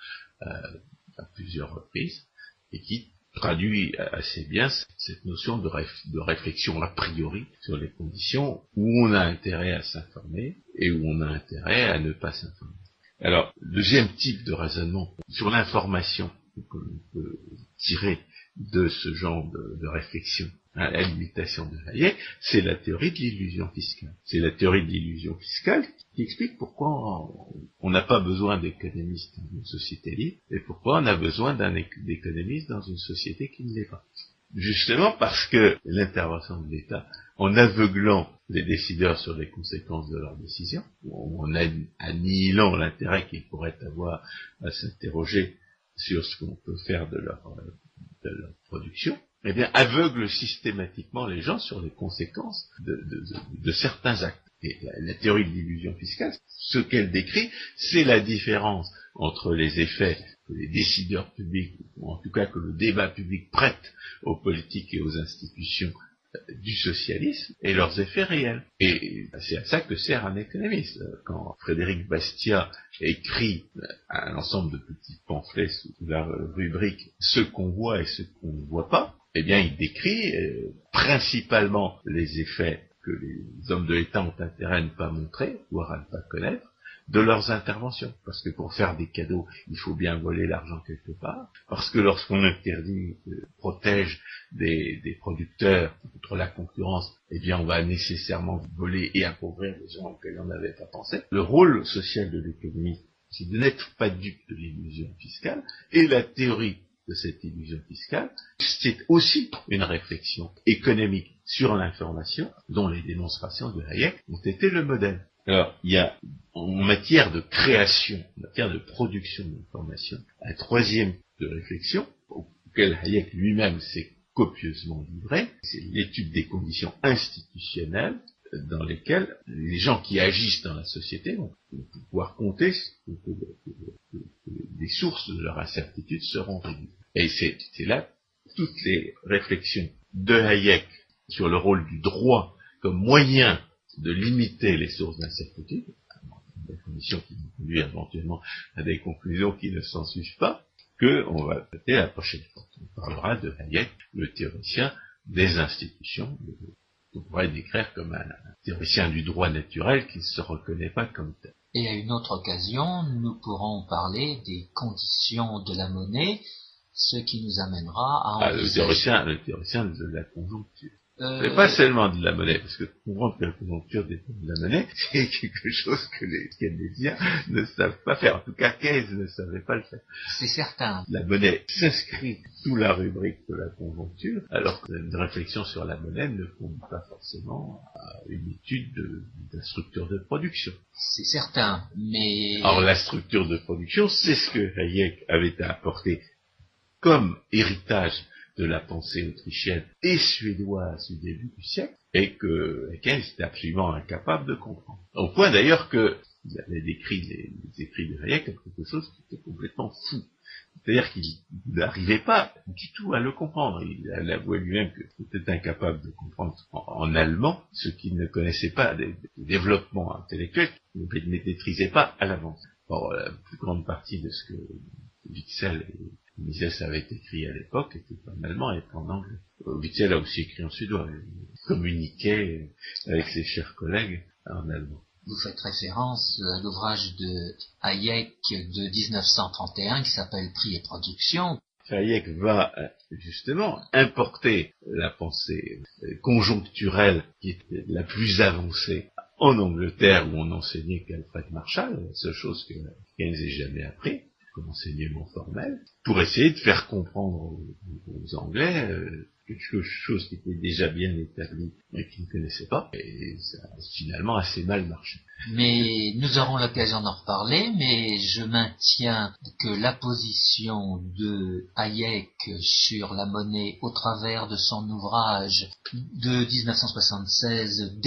à plusieurs reprises, et qui traduit assez bien cette notion de réflexion a priori sur les conditions où on a intérêt à s'informer et où on a intérêt à ne pas s'informer. Alors, le deuxième type de raisonnement sur l'information que l'on peut tirer de ce genre de réflexion à l'imitation de Hayek, c'est la théorie de l'illusion fiscale. C'est la théorie de l'illusion fiscale qui explique pourquoi on n'a pas besoin d'économistes dans une société libre et pourquoi on a besoin d'économistes dans une société qui ne l'est pas. Justement parce que l'intervention de l'État, en aveuglant les décideurs sur les conséquences de leurs décisions, en annihilant l'intérêt qu'ils pourraient avoir à s'interroger sur ce qu'on peut faire de leur production, eh bien, aveugle systématiquement les gens sur les conséquences de certains actes. Et la théorie de l'illusion fiscale, ce qu'elle décrit, c'est la différence entre les effets que les décideurs publics, ou en tout cas que le débat public prête aux politiques et aux institutions du socialisme, et leurs effets réels. Et c'est à ça que sert un économiste. Quand Frédéric Bastiat écrit un ensemble de petits pamphlets sous la rubrique « Ce qu'on voit et ce qu'on ne voit pas », eh bien, il décrit principalement les effets que les hommes de l'État ont intérêt à ne pas montrer, voire à ne pas connaître, de leurs interventions. Parce que pour faire des cadeaux, il faut bien voler l'argent quelque part. Parce que lorsqu'on interdit, protège des producteurs contre la concurrence, eh bien, on va nécessairement voler et appauvrir les gens auxquels on n'avait pas pensé. Le rôle social de l'économie, c'est de n'être pas dupe de l'illusion fiscale, et la théorie de cette illusion fiscale, c'est aussi une réflexion économique sur l'information dont les démonstrations de Hayek ont été le modèle. Alors, il y a, en matière de création, en matière de production d'information, un troisième de réflexion, auquel Hayek lui-même s'est copieusement livré, c'est l'étude des conditions institutionnelles dans lesquelles les gens qui agissent dans la société vont pouvoir compter que les sources de leur incertitude seront réduites. Et c'est là toutes les réflexions de Hayek sur le rôle du droit comme moyen de limiter les sources d'incertitude, des conditions qui nous conduisent éventuellement à des conclusions qui ne s'en suivent pas, qu'on va traiter la prochaine fois. On parlera de Hayek, le théoricien des institutions, qu'on pourrait décrire comme un théoricien du droit naturel qui ne se reconnaît pas comme tel. Et à une autre occasion, nous pourrons parler des conditions de la monnaie, ce qui nous amènera à envisager... Le théoricien de la conjoncture. Mais pas seulement de la monnaie, parce que comprendre que la conjoncture dépend de la monnaie, c'est quelque chose que les keynésiens ne savent pas faire. En tout cas, Keynes ne savait pas le faire. C'est certain. La monnaie s'inscrit sous la rubrique de la conjoncture, alors qu'une réflexion sur la monnaie ne conduit pas forcément à une étude de la structure de production. C'est certain, mais... Alors la structure de production, c'est ce que Hayek avait à apporter comme héritage de la pensée autrichienne et suédoise du début du siècle, et que Keynes était absolument incapable de comprendre. Au point d'ailleurs qu'il avait décrit les écrits de Hayek comme quelque chose qui était complètement fou. C'est-à-dire qu'il n'arrivait pas du tout à le comprendre. Il avouait lui-même qu'il était incapable de comprendre en allemand ce qu'il ne connaissait pas des développements intellectuels, qu'il ne maîtrisait pas à l'avance. Or, la plus grande partie de ce que Wicksell et Mises avaient écrit à l'époque était en allemand et en anglais. Wicksell a aussi écrit en suédois. Il communiquait avec ses chers collègues en allemand. Vous faites référence à l'ouvrage de Hayek de 1931 qui s'appelle Prix et production. Hayek va justement importer la pensée conjoncturelle qui était la plus avancée en Angleterre où on enseignait qu'Alfred Marshall, la seule chose que Keynes n'ait jamais appris comme enseignement formel, pour essayer de faire comprendre aux Anglais quelque chose qui était déjà bien établi mais qu'ils ne connaissaient pas, et ça a finalement assez mal marché. Mais nous aurons l'occasion d'en reparler, mais je maintiens que la position de Hayek sur la monnaie au travers de son ouvrage de 1976,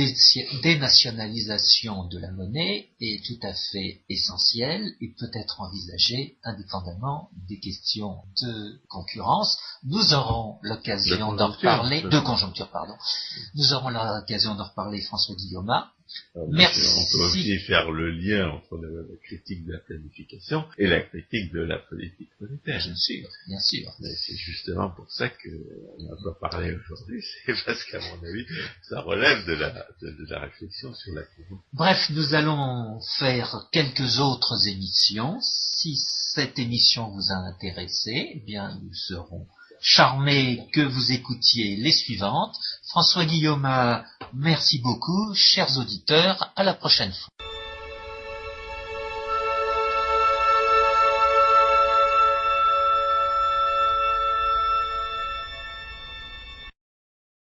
Dénationalisation de la monnaie, est tout à fait essentielle et peut être envisagée indépendamment des questions de concurrence. Nous aurons l'occasion d'en reparler, de conjoncture, pardon. Nous aurons l'occasion d'en reparler, François Guillaume. Merci. On peut aussi faire le lien entre la critique de la planification et la critique de la politique monétaire. Bien sûr, bien sûr. Mais c'est justement pour ça qu'on n'a pas parlé aujourd'hui, c'est parce qu'à mon avis, ça relève de la réflexion sur la conjoncture. Bref, nous allons faire quelques autres émissions. Si cette émission vous a intéressé, eh bien, nous serons charmés que vous écoutiez les suivantes. François Guillaume, merci beaucoup. Chers auditeurs, à la prochaine fois.